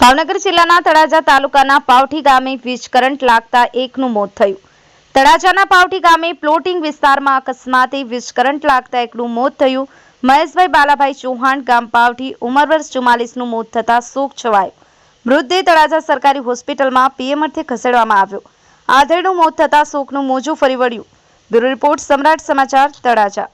ભાવનગર જિલ્લાના તળાજા તાલુકાના પાવઠી ગામે વીજ કરંટ લાગતા એકનું મોત થયું। તળાજાના પાવઠી ગામે પ્લોટિંગ વિસ્તારમાં અકસ્માતે વીજ કરંટ લાગતા એકનું મોત થયું। મહેશભાઈ બાલાભાઈ ચૌહાણ ગામ પાવઠી ઉંમર વર્ષ 44નું મોત થતા શોક છવાયો। મૃતદેહ તળાજા સરકારી હોસ્પિટલમાં પીએમ અર્થે ખસેડવામાં આવ્યો। આધેડનું મોત થતા શોકનું મોજું ફરી વળ્યું। બ્યુરો રિપોર્ટ સમ્રાટ સમાચાર તળાજા।